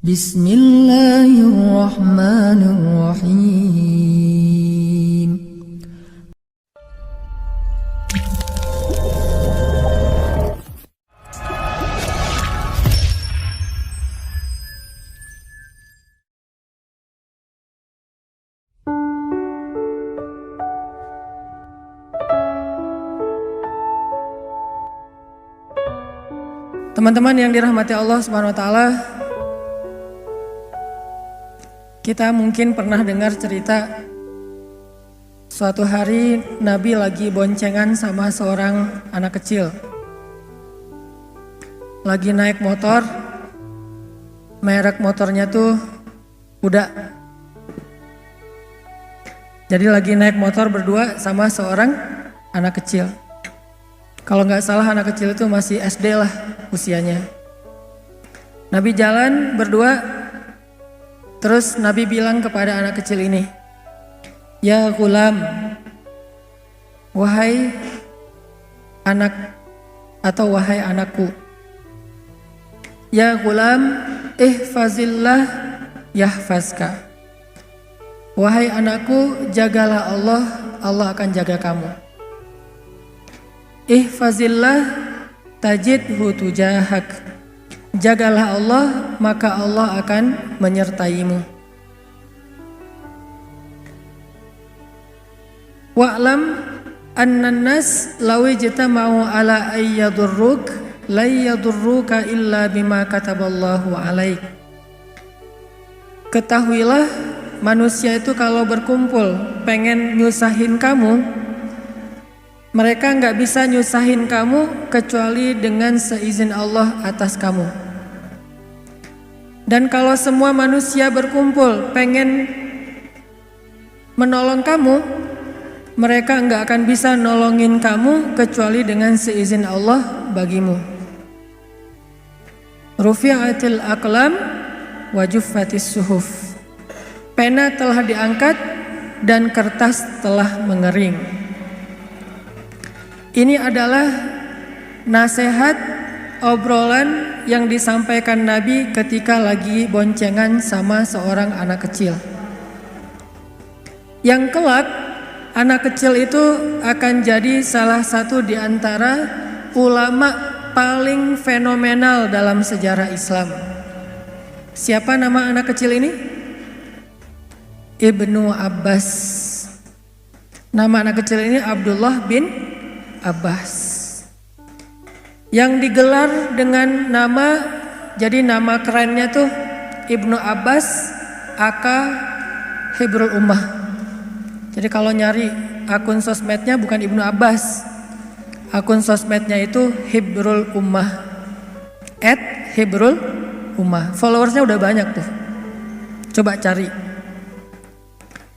Bismillahirrahmanirrahim. Teman-teman yang dirahmati Allah Subhanahu wa taala, kita mungkin pernah dengar cerita suatu hari Nabi lagi boncengan sama seorang anak kecil. Lagi naik motor, merek motornya tuh kuda. Jadi lagi naik motor berdua sama seorang anak kecil. Kalau nggak salah anak kecil itu masih SD lah usianya. Nabi jalan berdua, terus Nabi bilang kepada anak kecil ini, "Ya ghulam, wahai anak atau wahai anakku. Ya ghulam, ihfazillah yahfazka. Wahai anakku, jagalah Allah, Allah akan jaga kamu. Ihfazillah tajidhu tujahak. Jagalah Allah, maka Allah akan menyertaimu. Wa'lam annan nas law ijtama'u ala ayyadurruk la yadurruka illa bima kataballahu alaik." Ketahuilah, manusia itu kalau berkumpul pengen nyusahin kamu, mereka nggak bisa nyusahin kamu kecuali dengan seizin Allah atas kamu. Dan kalau semua manusia berkumpul pengen menolong kamu, mereka nggak akan bisa nolongin kamu kecuali dengan seizin Allah bagimu. Rufi'atil aqlam wa juffatis suhuf. Pena telah diangkat dan kertas telah mengering. Ini adalah nasihat obrolan yang disampaikan Nabi ketika lagi boncengan sama seorang anak kecil. Yang kelak anak kecil itu akan jadi salah satu di antara ulama paling fenomenal dalam sejarah Islam. Siapa nama anak kecil ini? Ibnu Abbas. Nama anak kecil ini Abdullah bin Abbas, yang digelar dengan nama, jadi nama kerennya tuh Ibnu Abbas aka Hibrul Ummah. Jadi kalau nyari akun sosmednya bukan Ibnu Abbas, akun sosmednya itu Hibrul Ummah, @Hibrul Ummah. Followersnya udah banyak tuh. Coba cari,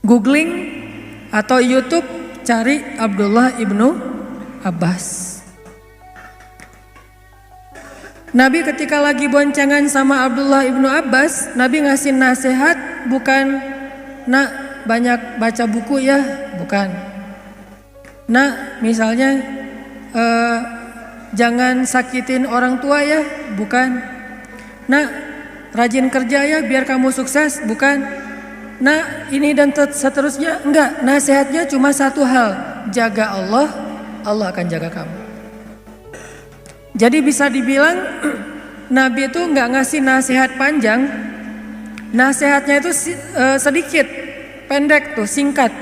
googling atau YouTube, cari Abdullah Ibnu Abbas. Nabi ketika lagi boncengan sama Abdullah Ibnu Abbas, Nabi ngasih nasihat bukan, "Nak, banyak baca buku ya," bukan. "Nak, misalnya jangan sakitin orang tua ya," bukan. "Nak, rajin kerja ya biar kamu sukses," bukan. "Nak, ini dan seterusnya," enggak. Nasihatnya cuma satu hal, jaga Allah, Allah akan jaga kamu. Jadi bisa dibilang Nabi itu nggak ngasih nasihat panjang, nasihatnya itu sedikit, pendek tuh, singkat.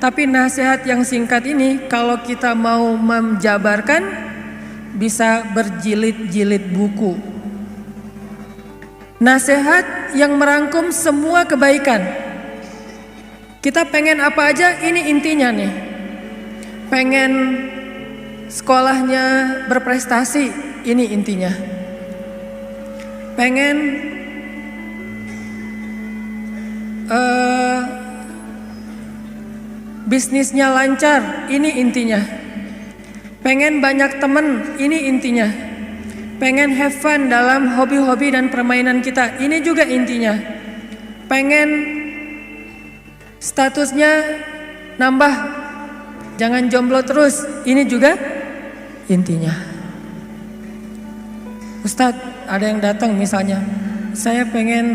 Tapi nasihat yang singkat ini kalau kita mau menjabarkan bisa berjilid-jilid buku. Nasihat yang merangkum semua kebaikan. Kita pengen apa aja, ini intinya nih. Pengen sekolahnya berprestasi, ini intinya. Pengen bisnisnya lancar, ini intinya. Pengen banyak temen, ini intinya. Pengen have fun dalam hobi-hobi dan permainan kita, ini juga intinya. Pengen statusnya nambah, jangan jomblo terus, ini juga intinya. Ustadz, ada yang datang misalnya, saya pengen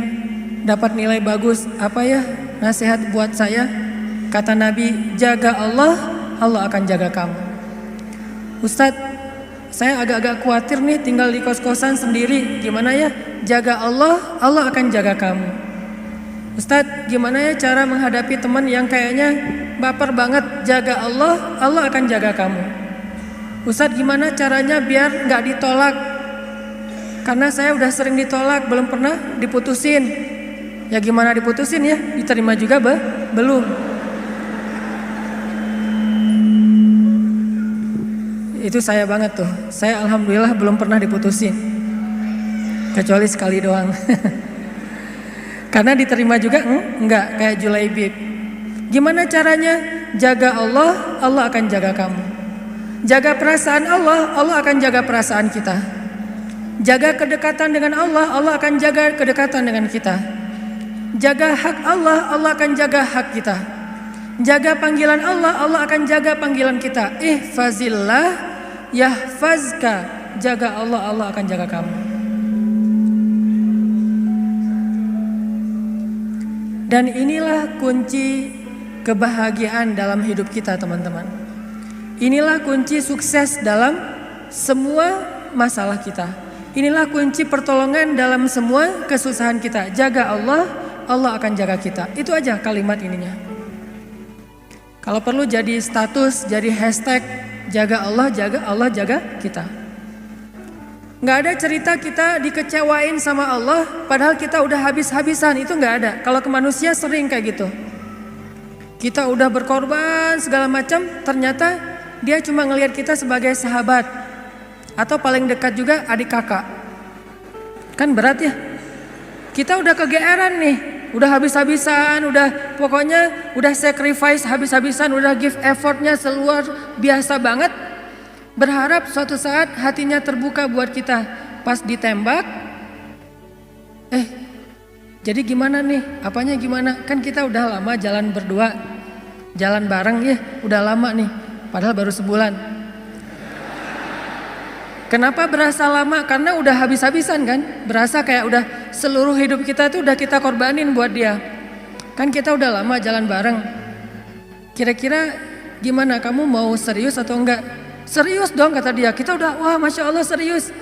dapat nilai bagus. Apa ya nasihat buat saya? Kata Nabi, jaga Allah, Allah akan jaga kamu. Ustadz, saya agak-agak khawatir nih tinggal di kos-kosan sendiri. Gimana ya? Jaga Allah, Allah akan jaga kamu. Ustadz, gimana ya cara menghadapi teman yang kayaknya baper banget? Jaga Allah, Allah akan jaga kamu. Ustadz, gimana caranya biar gak ditolak? Karena saya udah sering ditolak, belum pernah diputusin. Ya gimana diputusin ya? Diterima juga belum. Itu saya banget tuh. Saya alhamdulillah belum pernah diputusin. Kecuali sekali doang. Karena diterima juga enggak, kayak Julaibib. Gimana caranya? Jaga Allah, Allah akan jaga kamu. Jaga perasaan Allah, Allah akan jaga perasaan kita. Jaga kedekatan dengan Allah, Allah akan jaga kedekatan dengan kita. Jaga hak Allah, Allah akan jaga hak kita. Jaga panggilan Allah, Allah akan jaga panggilan kita. Ihfazillah yahfazka. Jaga Allah, Allah akan jaga kamu. Dan inilah kunci kebahagiaan dalam hidup kita, teman-teman. Inilah kunci sukses dalam semua masalah kita. Inilah kunci pertolongan dalam semua kesusahan kita. Jaga Allah, Allah akan jaga kita. Itu aja kalimat ininya. Kalau perlu jadi status, jadi hashtag, jaga Allah, jaga kita. Nggak ada cerita kita dikecewain sama Allah padahal kita udah habis-habisan, itu nggak ada. Kalau ke manusia sering kayak gitu. Kita udah berkorban segala macam, ternyata dia cuma ngelihat kita sebagai sahabat atau paling dekat juga adik kakak. Kan berat ya. Kita udah kegeeran nih, udah habis-habisan, udah pokoknya udah sacrifice habis-habisan, udah give effortnya seluar biasa banget. Berharap suatu saat hatinya terbuka buat kita. Pas ditembak, jadi gimana nih? Apanya gimana? Kan kita udah lama jalan berdua, jalan bareng ya, udah lama nih. Padahal baru sebulan. Kenapa berasa lama? Karena udah habis-habisan kan? Berasa kayak udah seluruh hidup kita tuh udah kita korbanin buat dia. Kan kita udah lama jalan bareng. Kira-kira gimana? Kamu mau serius atau enggak? Serius dong kata dia. Kita udah wah Masya Allah serius.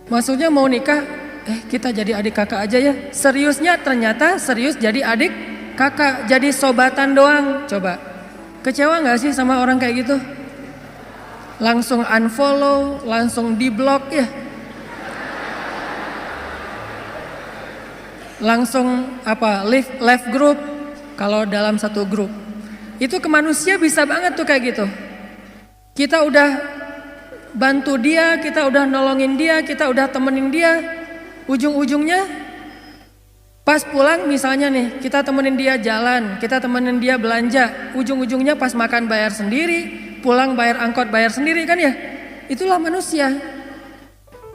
Maksudnya mau nikah, kita jadi adik kakak aja ya. Seriusnya ternyata serius jadi adik kakak, jadi sobatan doang. Coba, kecewa gak sih sama orang kayak gitu? Langsung unfollow, langsung di block ya. Langsung left group kalau dalam satu grup. Itu ke manusia bisa banget tuh kayak gitu. Kita udah bantu dia, kita udah nolongin dia, kita udah temenin dia. Ujung-ujungnya pas pulang misalnya nih, kita temenin dia jalan, kita temenin dia belanja. Ujung-ujungnya pas makan bayar sendiri, pulang bayar angkot bayar sendiri kan ya. Itulah manusia.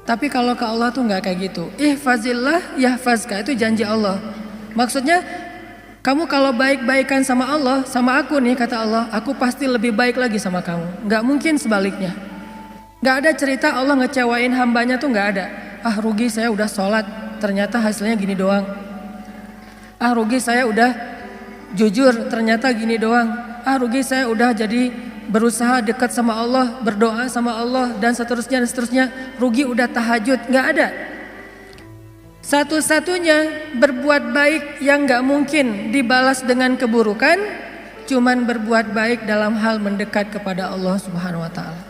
Tapi kalau ke Allah tuh gak kayak gitu. Ihfazillah yahfazka, itu janji Allah. Maksudnya kamu kalau baik-baikan sama Allah, sama aku nih kata Allah, aku pasti lebih baik lagi sama kamu. Gak mungkin sebaliknya. Gak ada cerita Allah ngecewain hambanya tuh gak ada. Ah rugi saya udah sholat, ternyata hasilnya gini doang. Ah rugi saya udah jujur, ternyata gini doang. Ah rugi saya udah jadi berusaha dekat sama Allah, berdoa sama Allah dan seterusnya dan seterusnya. Rugi udah tahajud, gak ada. Satu-satunya berbuat baik yang gak mungkin dibalas dengan keburukan, cuman berbuat baik dalam hal mendekat kepada Allah Subhanahu wa Ta'ala.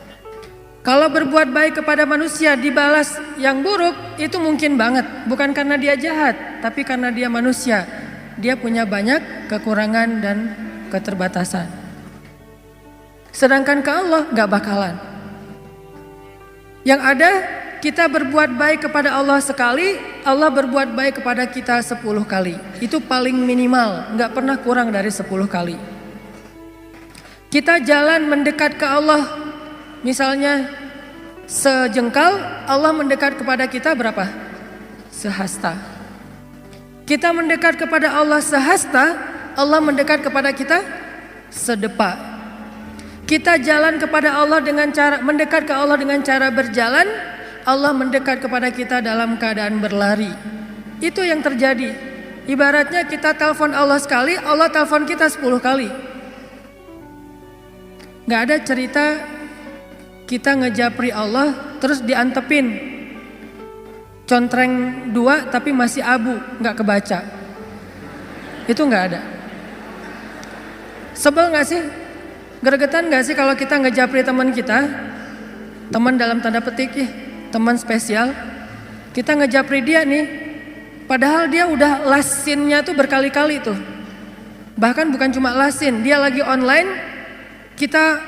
Kalau berbuat baik kepada manusia dibalas yang buruk, itu mungkin banget. Bukan karena dia jahat, tapi karena dia manusia. Dia punya banyak kekurangan dan keterbatasan. Sedangkan ke Allah gak bakalan. Yang ada kita berbuat baik kepada Allah sekali, Allah berbuat baik kepada kita 10 kali. Itu paling minimal, gak pernah kurang dari 10 kali. Kita jalan mendekat ke Allah, misalnya sejengkal, Allah mendekat kepada kita berapa? Sehasta. Kita mendekat kepada Allah sehasta, Allah mendekat kepada kita sedepa. Kita jalan kepada Allah dengan cara mendekat ke Allah dengan cara berjalan, Allah mendekat kepada kita dalam keadaan berlari. Itu yang terjadi. Ibaratnya kita telepon Allah sekali, Allah telepon kita 10 kali. Gak ada cerita kita ngejapri Allah terus diantepin contreng 2 tapi masih abu, gak kebaca. Itu gak ada. Sebel gak sih? Gregetan gak sih kalau kita ngejapri teman kita? Teman dalam tanda petik ya, teman spesial. Kita ngejapri dia nih, padahal dia udah lasinnya tuh berkali-kali tuh. Bahkan bukan cuma lasin, dia lagi online, kita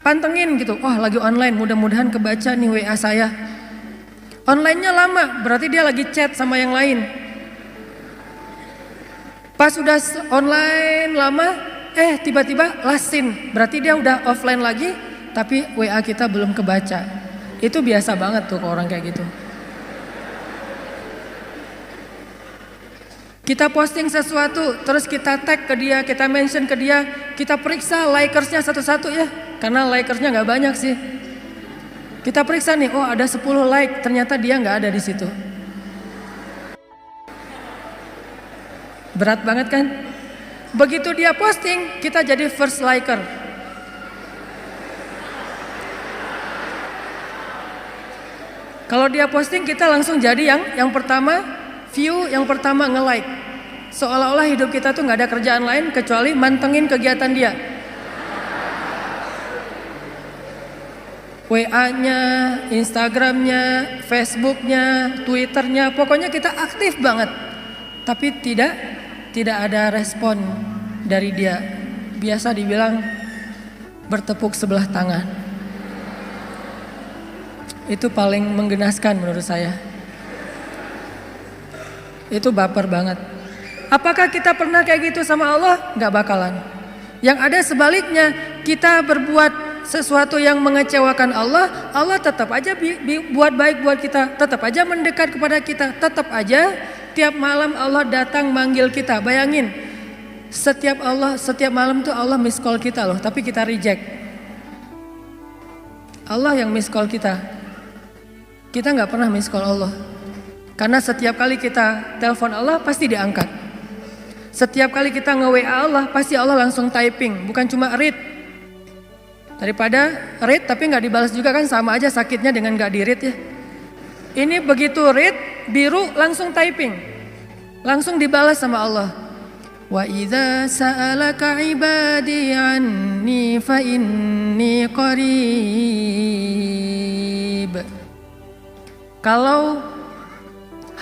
pantengin gitu. Oh lagi online, mudah-mudahan kebaca nih WA saya. Online-nya lama, berarti dia lagi chat sama yang lain. Pas udah online lama, tiba-tiba lasin, berarti dia udah offline lagi, tapi WA kita belum kebaca. Itu biasa banget tuh ke orang kayak gitu. Kita posting sesuatu, terus kita tag ke dia, kita mention ke dia, kita periksa likersnya satu-satu ya, karena likersnya nggak banyak sih. Kita periksa nih, oh ada 10 like, ternyata dia nggak ada di situ. Berat banget kan? Begitu dia posting, kita jadi first liker. Kalau dia posting, kita langsung jadi yang pertama view, yang pertama nge-like. Seolah-olah hidup kita tuh nggak ada kerjaan lain kecuali mantengin kegiatan dia. WA-nya, Instagram-nya, Facebook-nya, Twitter-nya, pokoknya kita aktif banget. Tapi tidak ada respon dari dia. Biasa dibilang bertepuk sebelah tangan. Itu paling menggenaskan menurut saya. Itu baper banget. Apakah kita pernah kayak gitu sama Allah? Gak bakalan. Yang ada sebaliknya, kita berbuat sesuatu yang mengecewakan Allah, Allah tetap aja buat baik buat kita, tetap aja mendekat kepada kita, tetap aja tiap malam Allah datang manggil kita. Bayangin, setiap malam tuh Allah miss call kita loh, tapi kita reject. Allah yang miss call kita. Kita nggak pernah miss call Allah. Karena setiap kali kita telepon Allah pasti diangkat. Setiap kali kita nge-WA Allah pasti Allah langsung typing, bukan cuma read. Daripada read tapi nggak dibalas juga kan sama aja sakitnya dengan nggak di-read ya. Ini begitu read biru langsung typing, langsung dibalas sama Allah. Wa idza sa'alaka ibadi anni fa inni qarib. Kalau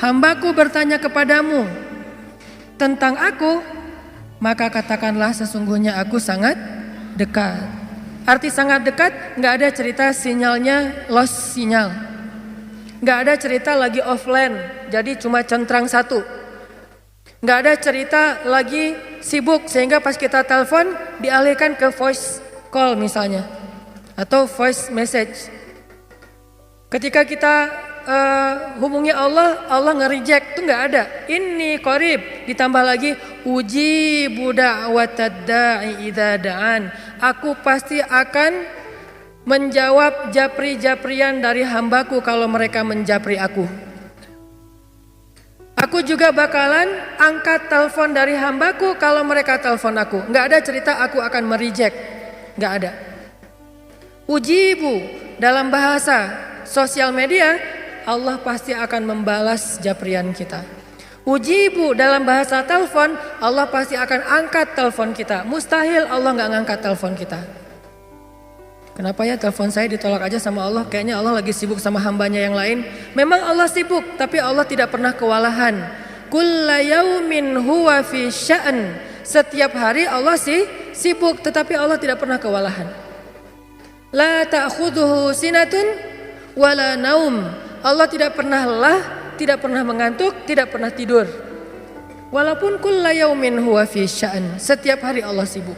hambaku bertanya kepadamu tentang aku, maka katakanlah sesungguhnya aku sangat dekat. Arti sangat dekat, nggak ada cerita sinyalnya lost sinyal. Nggak ada cerita lagi offline, jadi cuma centrang 1. Nggak ada cerita lagi sibuk sehingga pas kita telepon dialihkan ke voice call misalnya. Atau voice message. Ketika kita hubungi Allah, Allah nge-reject, itu nggak ada. Ini qarib, ditambah lagi ujibu da'watad da'i idza da'an. Aku pasti akan menjawab japri-japrian dari hambaku kalau mereka menjapri aku. Aku juga bakalan angkat telepon dari hambaku kalau mereka telepon aku. Nggak ada cerita aku akan mereject, nggak ada. Ujibu dalam bahasa sosial media, Allah pasti akan membalas japrian kita. Ujibu dalam bahasa telepon, Allah pasti akan angkat telepon kita. Mustahil Allah nggak ngangkat telepon kita. Kenapa ya telepon saya ditolak aja sama Allah? Kayaknya Allah lagi sibuk sama hambanya yang lain. Memang Allah sibuk, tapi Allah tidak pernah kewalahan. Kulla yaumin huwa fi sya'n. Setiap hari Allah sibuk, tetapi Allah tidak pernah kewalahan. La ta'khudhuhu sinatun wala naum. Allah tidak pernah lelah, tidak pernah mengantuk, tidak pernah tidur. Walaupun kulla yaumin huwa fi sya'n. Setiap hari Allah sibuk.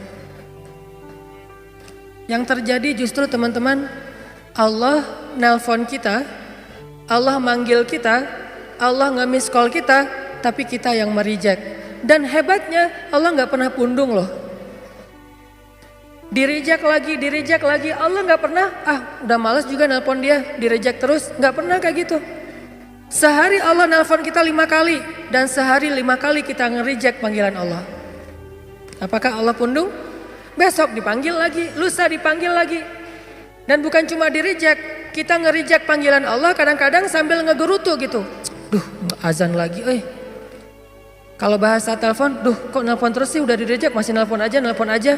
Yang terjadi justru teman-teman, Allah nelpon kita, Allah manggil kita, Allah nge-miss call kita, tapi kita yang mereject. Dan hebatnya Allah gak pernah pundung loh. Di-reject lagi. Allah nggak pernah, udah males juga nelpon dia, di-reject terus. Nggak pernah kayak gitu. Sehari Allah nelpon kita 5 kali. Dan sehari 5 kali kita nge-reject panggilan Allah. Apakah Allah pundung? Besok dipanggil lagi, lusa dipanggil lagi. Dan bukan cuma di-reject, kita nge-reject panggilan Allah kadang-kadang sambil ngegerutu gitu. Duh, azan lagi, Kalau bahasa telepon, kok nelpon terus sih, udah di-reject masih nelpon aja.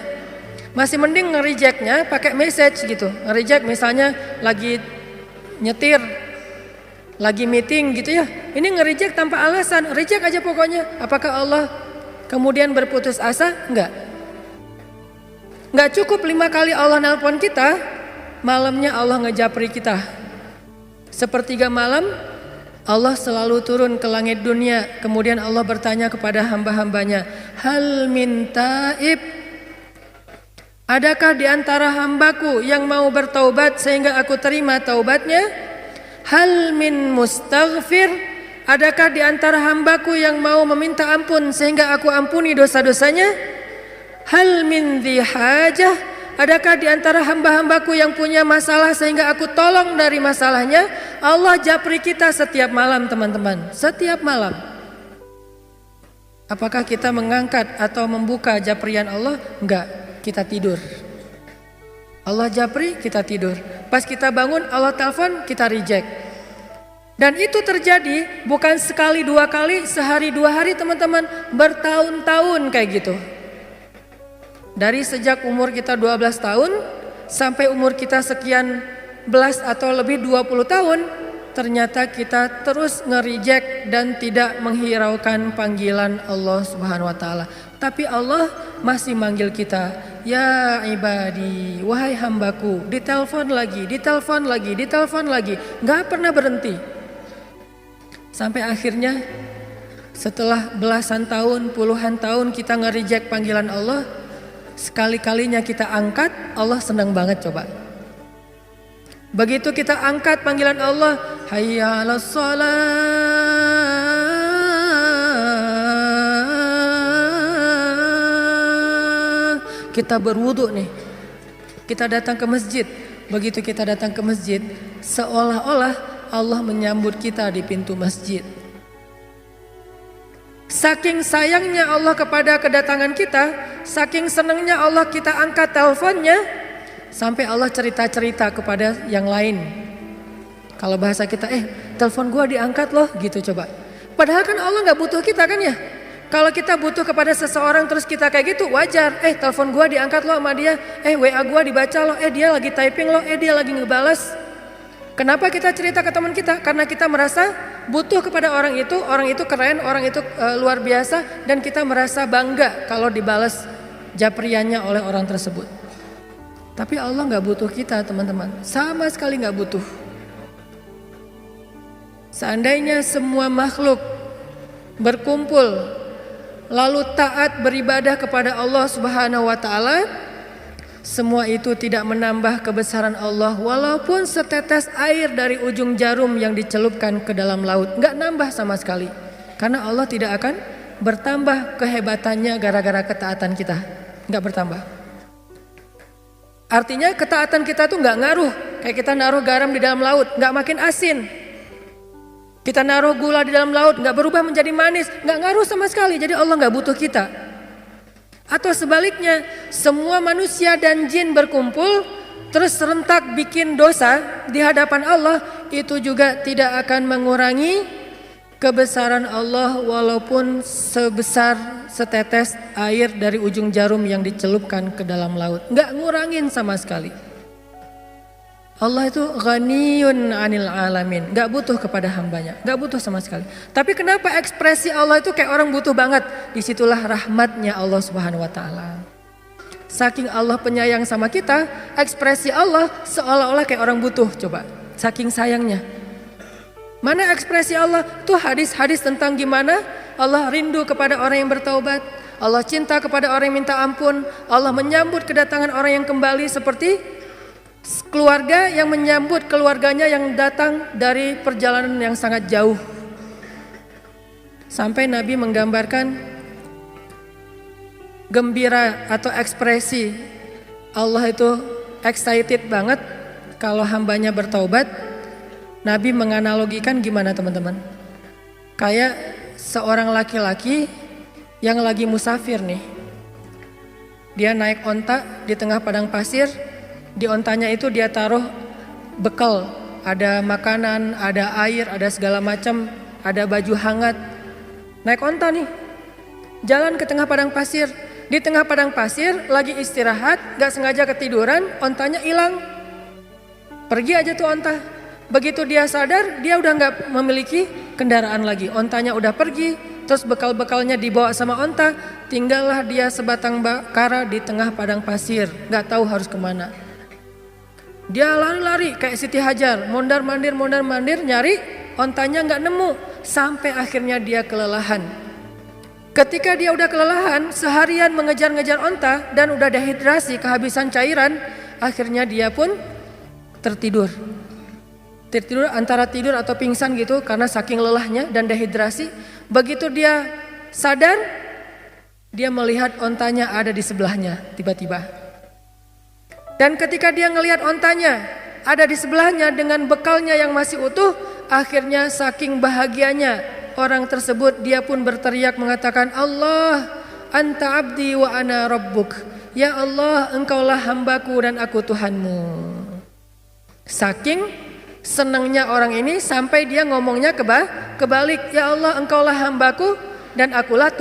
Masih mending nge-rejectnya pakai message gitu. Nge-reject misalnya lagi nyetir, lagi meeting gitu ya. Ini nge-reject tanpa alasan, reject aja pokoknya. Apakah Allah kemudian berputus asa? Enggak cukup 5 kali Allah nelpon kita, malamnya Allah ngejapri kita. Sepertiga malam Allah selalu turun ke langit dunia. Kemudian Allah bertanya kepada hamba-hambanya, hal min taib? Adakah di antara hambaku yang mau bertaubat sehingga aku terima taubatnya? Hal min mustaghfir? Adakah di antara hambaku yang mau meminta ampun sehingga aku ampuni dosa-dosanya? Hal min dhi hajah? Adakah di antara hamba-hambaku yang punya masalah sehingga aku tolong dari masalahnya? Allah japri kita setiap malam, teman-teman. Setiap malam. Apakah kita mengangkat atau membuka japrian Allah? Enggak. Kita tidur. Allah japri, kita tidur. Pas kita bangun, Allah telepon, kita reject. Dan itu terjadi bukan sekali 2 kali, sehari 2 hari teman-teman, bertahun-tahun kayak gitu. Dari sejak umur kita 12 tahun sampai umur kita sekian belas atau lebih 20 tahun, ternyata kita terus nge-reject dan tidak menghiraukan panggilan Allah Subhanahu wa taala. Tapi Allah masih manggil kita, ya ibadi, wahai hambaku, ditelepon lagi, gak pernah berhenti. Sampai akhirnya setelah belasan tahun, puluhan tahun kita nge-reject panggilan Allah, sekali-kalinya kita angkat, Allah senang banget coba. Begitu kita angkat panggilan Allah, hayya 'alas shalah, kita berwudu nih, kita datang ke masjid. Begitu kita datang ke masjid, seolah-olah Allah menyambut kita di pintu masjid. Saking sayangnya Allah kepada kedatangan kita, saking senangnya Allah kita angkat teleponnya, sampai Allah cerita-cerita kepada yang lain. Kalau bahasa kita, telepon gua diangkat loh, gitu coba. Padahal kan Allah gak butuh kita kan ya. Kalau kita butuh kepada seseorang terus kita kayak gitu, wajar. Telepon gua diangkat loh sama dia. WA gua dibaca loh. Dia lagi typing loh. Dia lagi ngebales. Kenapa kita cerita ke teman kita? Karena kita merasa butuh kepada orang itu keren, orang itu luar biasa, dan kita merasa bangga kalau dibalas japriannya oleh orang tersebut. Tapi Allah gak butuh kita, teman-teman. Sama sekali gak butuh. Seandainya semua makhluk berkumpul lalu taat beribadah kepada Allah Subhanahu wa taala, semua itu tidak menambah kebesaran Allah walaupun setetes air dari ujung jarum yang dicelupkan ke dalam laut, enggak nambah sama sekali. Karena Allah tidak akan bertambah kehebatannya gara-gara ketaatan kita, enggak bertambah. Artinya ketaatan kita tuh enggak ngaruh, kayak kita naruh garam di dalam laut, enggak makin asin. Kita naruh gula di dalam laut, gak berubah menjadi manis, gak ngaruh sama sekali. Jadi Allah gak butuh kita. Atau sebaliknya, semua manusia dan jin berkumpul, terus serentak bikin dosa di hadapan Allah, itu juga tidak akan mengurangi kebesaran Allah walaupun sebesar setetes air dari ujung jarum yang dicelupkan ke dalam laut. Gak ngurangin sama sekali. Allah itu ghaniyun 'anil alamin, gak butuh kepada hambanya, gak butuh sama sekali. Tapi kenapa ekspresi Allah itu kayak orang butuh banget? Disitulah rahmatnya Allah Subhanahu wa taala. Saking Allah penyayang sama kita, ekspresi Allah seolah-olah kayak orang butuh, coba. Saking sayangnya. Mana ekspresi Allah? Tuh hadis-hadis tentang gimana Allah rindu kepada orang yang bertaubat, Allah cinta kepada orang yang minta ampun, Allah menyambut kedatangan orang yang kembali seperti keluarga yang menyambut keluarganya yang datang dari perjalanan yang sangat jauh. Sampai Nabi menggambarkan gembira atau ekspresi Allah itu excited banget kalau hambanya bertaubat. Nabi menganalogikan gimana teman-teman? Kayak seorang laki-laki yang lagi musafir nih. Dia naik onta di tengah padang pasir. Di ontanya itu dia taruh bekal. Ada makanan, ada air, ada segala macam, ada baju hangat. Naik onta nih. Jalan ke tengah padang pasir. Di tengah padang pasir lagi istirahat, gak sengaja ketiduran, ontanya hilang. Pergi aja tuh onta. Begitu dia sadar, dia udah gak memiliki kendaraan lagi. Ontanya udah pergi, terus bekal-bekalnya dibawa sama onta. Tinggallah dia sebatang kara di tengah padang pasir, gak tahu harus kemana. Dia lari-lari kayak Siti Hajar, mondar-mandir nyari, ontanya gak nemu. Sampai akhirnya dia kelelahan. Ketika dia udah kelelahan, seharian mengejar-ngejar onta dan udah dehidrasi, kehabisan cairan, akhirnya dia pun tertidur antara tidur atau pingsan gitu karena saking lelahnya dan dehidrasi. Begitu dia sadar, dia melihat ontanya ada di sebelahnya tiba-tiba. Dan ketika dia ngelihat ontanya ada di sebelahnya dengan bekalnya yang masih utuh, akhirnya saking bahagianya orang tersebut, dia pun berteriak mengatakan, Allah, anta abdi wa ana rabbuk. Ya Allah, engkaulah hambaku dan aku Tuhanmu. Saking senangnya orang ini sampai dia ngomongnya kebalik. Ya Allah, engkaulah hambaku dan akulah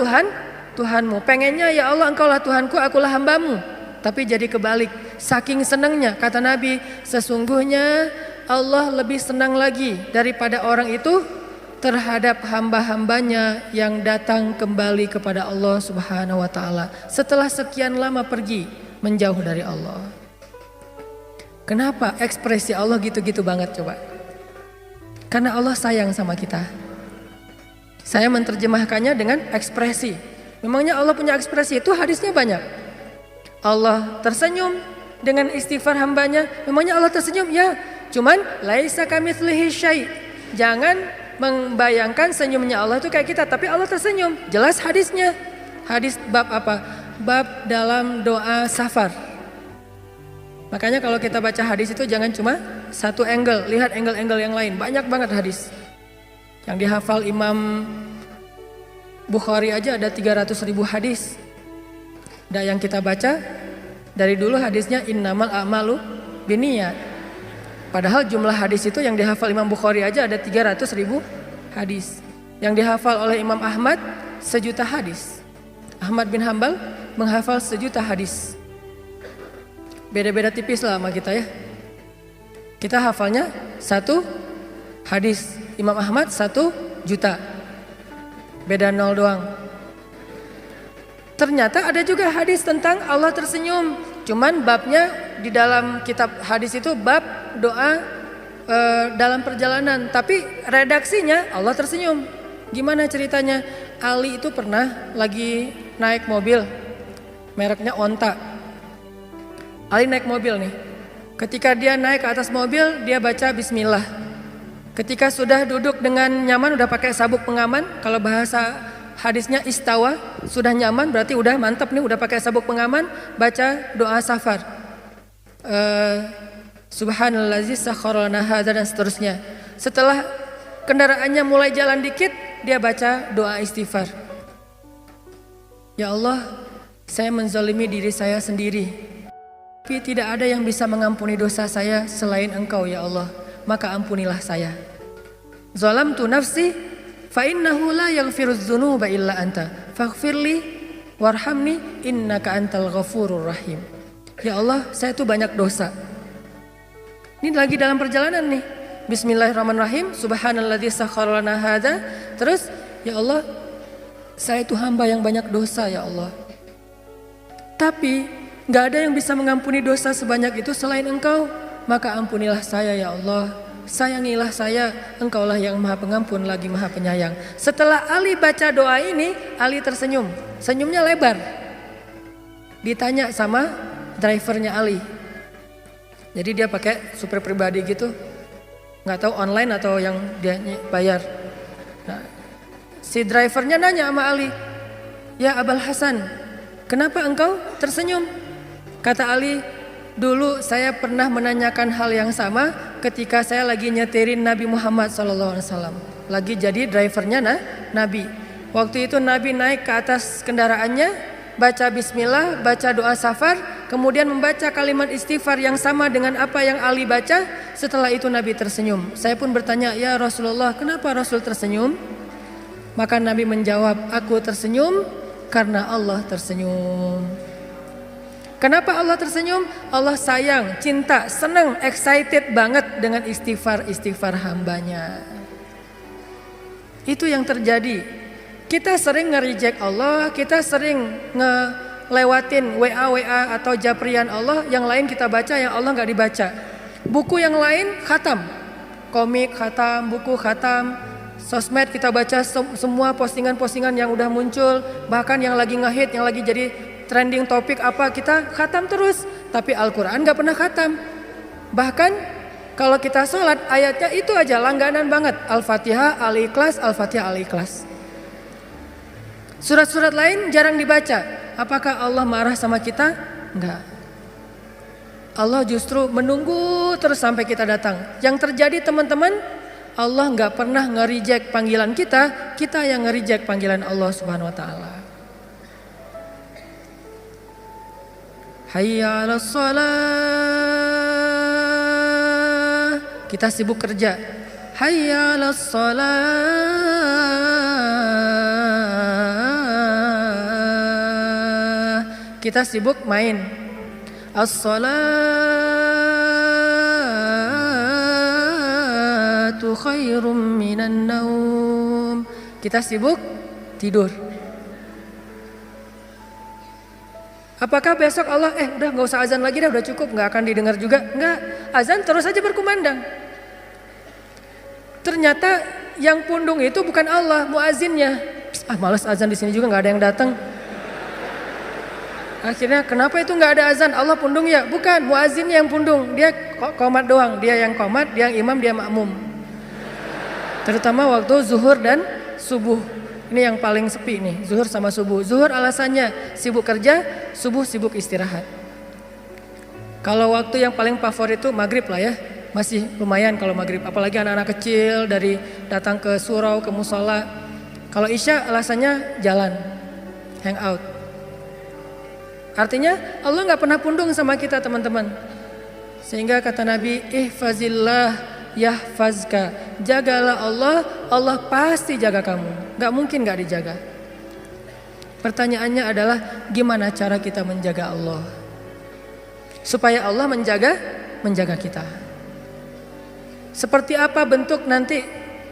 Tuhanmu. Pengennya ya Allah, engkaulah Tuhanku, akulah hambamu. Tapi jadi kebalik. Saking senangnya, kata Nabi, sesungguhnya Allah lebih senang lagi daripada orang itu terhadap hamba-hambanya yang datang kembali kepada Allah Subhanahu wa ta'ala setelah sekian lama pergi menjauh dari Allah. Kenapa ekspresi Allah gitu-gitu banget coba? Karena Allah sayang sama kita. Saya menerjemahkannya dengan ekspresi. Memangnya Allah punya ekspresi? Itu hadisnya banyak. Allah tersenyum dengan istighfar hambanya. Memangnya Allah tersenyum? Ya, cuman laisa kamitslihi syai'. Jangan membayangkan senyumnya Allah itu kayak kita, tapi Allah tersenyum. Jelas hadisnya. Hadis bab apa? Bab dalam doa safar. Makanya kalau kita baca hadis itu jangan cuma satu angle, lihat angle-angle yang lain. Banyak banget hadis. Yang dihafal Imam Bukhari aja ada 300.000 hadis. Dan yang kita baca dari dulu hadisnya innamal a'malu binniyat. Padahal jumlah hadis itu yang dihafal Imam Bukhari aja ada 300.000 hadis. Yang dihafal oleh Imam Ahmad 1.000.000 hadis. Ahmad bin Hambal menghafal 1.000.000 hadis. Beda-beda tipis lah sama kita ya. Kita hafalnya 1 hadis. Imam Ahmad 1.000.000. Beda 0 doang. Ternyata ada juga hadis tentang Allah tersenyum. Cuman babnya di dalam kitab hadis itu bab doa dalam perjalanan. Tapi redaksinya Allah tersenyum. Gimana ceritanya? Ali itu pernah lagi naik mobil. Mereknya Onta. Ali naik mobil nih. Ketika dia naik ke atas mobil, dia baca bismillah. Ketika sudah duduk dengan nyaman, udah pakai sabuk pengaman. Kalau bahasa hadisnya istawa, sudah nyaman berarti udah mantap nih, udah pakai sabuk pengaman. Baca doa safar. Subhanallazi sakhkhara lana hadza dan seterusnya. Setelah kendaraannya mulai jalan dikit, dia baca doa istighfar. Ya Allah, saya menzalimi diri saya sendiri. Tapi tidak ada yang bisa mengampuni dosa saya selain Engkau ya Allah, maka ampunilah saya. Zalamtu nafsi fa innahu la yaghfirudz dzunuba illa anta faghfirli warhamni innaka antal ghafurur rahim. Ya Allah, saya tuh banyak dosa. Ini lagi dalam perjalanan nih. Bismillahirrahmanirrahim. Subhanalladzi sakhkhara lana hadza. Terus, ya Allah, saya itu hamba yang banyak dosa ya Allah. Tapi gak ada yang bisa mengampuni dosa sebanyak itu selain Engkau. Maka ampunilah saya ya Allah. Sayangilah saya. Engkaulah yang maha pengampun lagi maha penyayang. Setelah Ali baca doa ini, Ali tersenyum. Senyumnya lebar. Ditanya sama drivernya Ali. Jadi dia pakai super pribadi gitu. Gak tahu online atau yang dia bayar. Nah, si drivernya nanya sama Ali. Ya Abul Hasan, kenapa engkau tersenyum? Kata Ali, Dulu saya pernah menanyakan hal yang sama ketika saya lagi nyetirin Nabi Muhammad SAW. Lagi jadi drivernya Nabi. Waktu itu Nabi naik ke atas kendaraannya, baca bismillah, baca doa safar, kemudian membaca kalimat istighfar yang sama dengan apa yang Ali baca. Setelah itu Nabi tersenyum. Saya pun bertanya, ya Rasulullah, kenapa Rasul tersenyum? Maka Nabi menjawab, aku tersenyum karena Allah tersenyum. Kenapa Allah tersenyum? Allah sayang, cinta, senang, excited banget dengan istighfar hambanya. Itu yang terjadi. Kita sering nge-reject Allah, kita sering ngelewatin WA atau japrian Allah, yang lain kita baca, yang Allah gak dibaca. Buku yang lain khatam, komik khatam, buku khatam, sosmed kita baca semua postingan-postingan yang udah muncul, bahkan yang lagi ngehit, yang lagi jadi trending topik apa, kita khatam terus. Tapi Al-Quran gak pernah khatam. Bahkan kalau kita sholat, ayatnya itu aja langganan banget, Al-Fatihah, Al-Ikhlas, Al-Fatihah, Al-Ikhlas. Surat-surat lain jarang dibaca. Apakah Allah marah sama kita? Enggak. Allah justru menunggu terus sampai kita datang. Yang terjadi teman-teman, Allah enggak pernah nge-reject panggilan kita, kita yang nge-reject panggilan Allah Subhanahu wa taala. Hayya 'alas shalah. Kita sibuk kerja. Hayya 'alas shalah. Kita sibuk main. As-salatu khairum minan naum. Kita sibuk tidur. Apakah besok Allah udah gak usah azan lagi dah, udah cukup, gak akan didengar juga? Enggak, azan terus aja berkumandang. Ternyata yang pundung itu bukan Allah, muazinnya. Malas azan di sini juga, gak ada yang datang. Akhirnya kenapa itu nggak ada azan? Allah pundung ya? Bukan, muazinnya yang pundung. Dia qomat doang. Dia yang qomat, dia yang imam, dia makmum. Terutama waktu zuhur dan subuh. Ini yang paling sepi nih, zuhur sama subuh. Zuhur alasannya sibuk kerja, subuh sibuk istirahat. Kalau waktu yang paling favorit itu maghrib lah ya. Masih lumayan kalau maghrib. Apalagi anak-anak kecil dari datang ke surau, ke musola. Kalau isya alasannya jalan, hangout. Artinya Allah gak pernah pundung sama kita teman-teman. Sehingga kata Nabi, ihfazillah yahfazka. Jagalah Allah, Allah pasti jaga kamu. Gak mungkin gak dijaga. Pertanyaannya adalah gimana cara kita menjaga Allah? Supaya Allah menjaga kita. Seperti apa bentuk nanti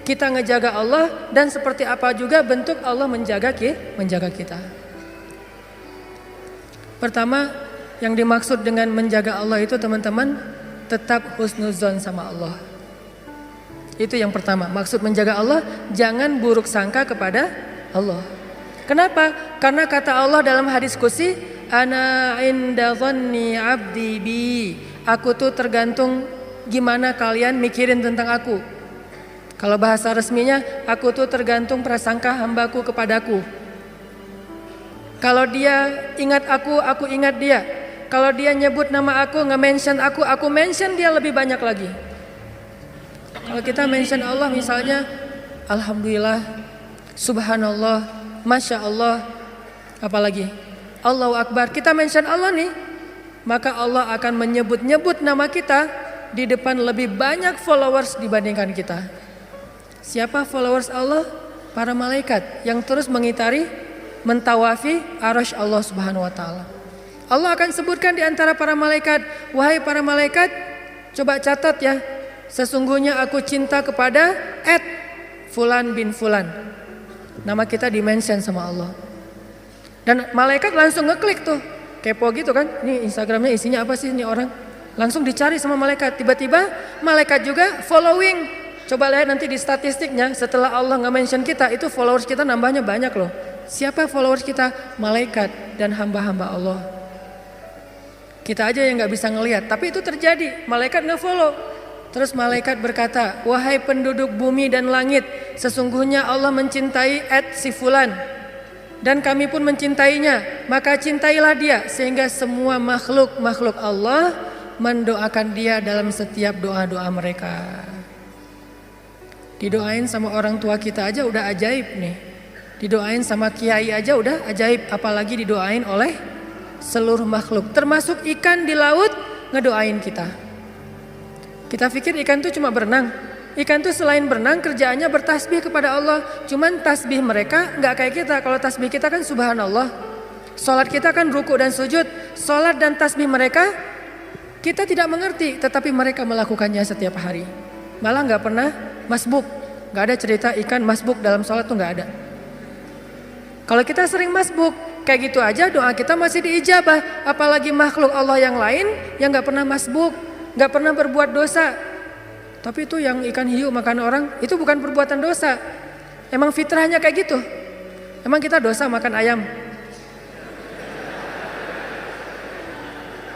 kita ngejaga Allah, dan seperti apa juga bentuk Allah menjaga kita. Pertama, yang dimaksud dengan menjaga Allah itu teman-teman, tetap husnuzon sama Allah. Itu yang pertama, maksud menjaga Allah, jangan buruk sangka kepada Allah. Kenapa? Karena kata Allah dalam hadis qudsi, ana inda dhanni abdi bi. Aku tuh tergantung gimana kalian mikirin tentang aku. Kalau bahasa resminya, aku tuh tergantung prasangka hambaku kepadaku. Kalau dia ingat aku ingat dia. Kalau dia nyebut nama aku, nge-mention aku mention dia lebih banyak lagi. Kalau kita mention Allah misalnya, Alhamdulillah, Subhanallah, Masya Allah, apalagi Allahu Akbar, kita mention Allah nih, maka Allah akan menyebut-nyebut nama kita di depan lebih banyak followers dibandingkan kita. Siapa followers Allah? Para malaikat yang terus mentawafi arasy Allah Subhanahu wa taala. Allah akan sebutkan di antara para malaikat, wahai para malaikat, coba catat ya, sesungguhnya aku cinta kepada Fulan bin Fulan. Nama kita di-mention sama Allah. Dan malaikat langsung ngeklik tuh, kepo gitu kan, ini Instagramnya isinya apa sih ini orang? Langsung dicari sama malaikat. Tiba-tiba malaikat juga following. Coba lihat nanti di statistiknya, setelah Allah nge-mention kita, itu followers kita nambahnya banyak loh. Siapa followers kita? Malaikat dan hamba-hamba Allah. Kita aja yang gak bisa ngelihat, tapi itu terjadi. Malaikat nge-follow. Terus malaikat berkata, wahai penduduk bumi dan langit, sesungguhnya Allah mencintai si Fulan, dan kami pun mencintainya, maka cintailah dia. Sehingga semua makhluk Allah mendoakan dia dalam setiap doa-doa mereka. Didoain sama orang tua kita aja udah ajaib nih. Didoain sama kiai aja udah ajaib, apalagi didoain oleh seluruh makhluk. Termasuk ikan di laut ngedoain kita. Kita pikir ikan tuh cuma berenang. Ikan tuh selain berenang kerjaannya bertasbih kepada Allah. Cuman tasbih mereka nggak kayak kita. Kalau tasbih kita kan subhanallah. Salat kita kan ruku dan sujud. Salat dan tasbih mereka kita tidak mengerti, tetapi mereka melakukannya setiap hari. Malah nggak pernah masbuk. Nggak ada cerita ikan masbuk dalam salat tuh nggak ada. Kalau kita sering masbuk kayak gitu aja doa kita masih diijabah. Apalagi makhluk Allah yang lain yang nggak pernah masbuk, nggak pernah berbuat dosa. Tapi itu yang ikan hiu makan orang, itu bukan perbuatan dosa. Emang fitrahnya kayak gitu. Emang kita dosa makan ayam?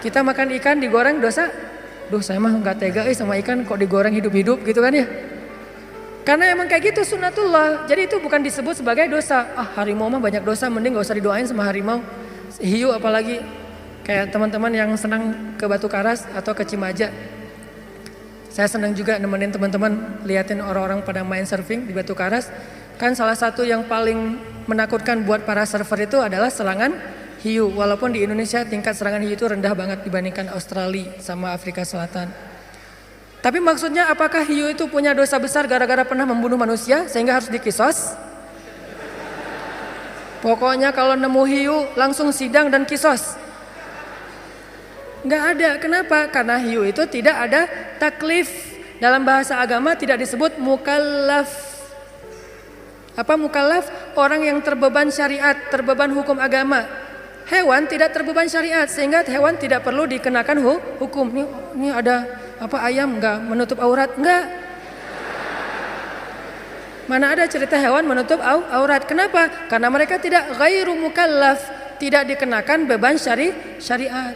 Kita makan ikan digoreng dosa? Duh saya mah gak tega sama ikan kok digoreng hidup-hidup gitu kan ya. Karena emang kayak gitu sunnatullah. Jadi itu bukan disebut sebagai dosa. Harimau mah banyak dosa, mending gak usah didoain sama harimau. Hiu apalagi. Kayak teman-teman yang senang ke Batu Karas atau ke Cimaja. Saya senang juga nemenin teman-teman liatin orang-orang pada main surfing di Batu Karas. Kan salah satu yang paling menakutkan buat para surfer itu adalah serangan hiu. Walaupun di Indonesia tingkat serangan hiu itu rendah banget dibandingkan Australia sama Afrika Selatan. Tapi maksudnya apakah hiu itu punya dosa besar gara-gara pernah membunuh manusia sehingga harus dikisos? Pokoknya kalau nemu hiu langsung sidang dan kisos. Nggak ada. Kenapa? Karena hiu itu tidak ada taklif. Dalam bahasa agama tidak disebut mukallaf. Apa mukallaf? Orang yang terbeban syariat, terbeban hukum agama. Hewan tidak terbeban syariat sehingga hewan tidak perlu dikenakan hukum. Ini ada apa ayam nggak menutup aurat? Nggak. Mana ada cerita hewan menutup aurat? Kenapa? Karena mereka tidak ghairu mukallaf, tidak dikenakan beban syariat.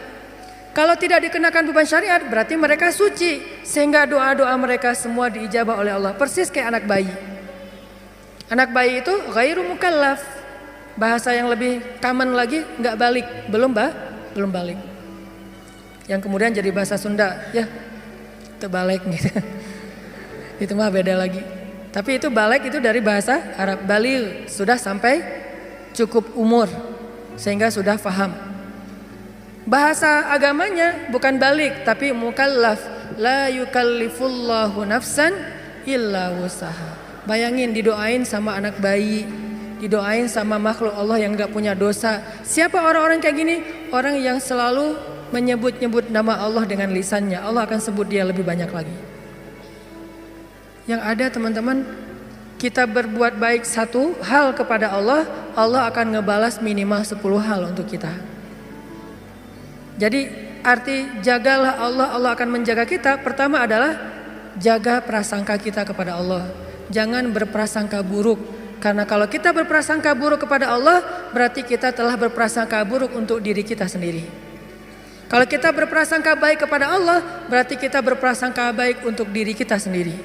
Kalau tidak dikenakan beban syariat berarti mereka suci sehingga doa-doa mereka semua diijabah oleh Allah. Persis kayak anak bayi. Anak bayi itu ghairu mukallaf. Bahasa yang lebih common lagi nggak balik, belum balik. Yang kemudian jadi bahasa Sunda, ya terbalik gitu. Itu mah beda lagi. Tapi itu balik itu dari bahasa Arab. Baligh sudah sampai cukup umur sehingga sudah faham. Bahasa agamanya bukan balik tapi mukallaf. La yukallifullahu nafsan illa wusaha. Bayangin didoain sama anak bayi, didoain sama makhluk Allah yang gak punya dosa. Siapa orang-orang kayak gini? Orang yang selalu menyebut-nyebut nama Allah dengan lisannya. Allah akan sebut dia lebih banyak lagi. Yang ada teman-teman, kita berbuat baik satu hal kepada Allah, Allah akan ngebalas minimal 10 hal untuk kita. Jadi arti jagalah Allah, Allah akan menjaga kita. Pertama adalah jaga prasangka kita kepada Allah. Jangan berprasangka buruk. Karena kalau kita berprasangka buruk kepada Allah, berarti kita telah berprasangka buruk untuk diri kita sendiri. Kalau kita berprasangka baik kepada Allah, berarti kita berprasangka baik untuk diri kita sendiri.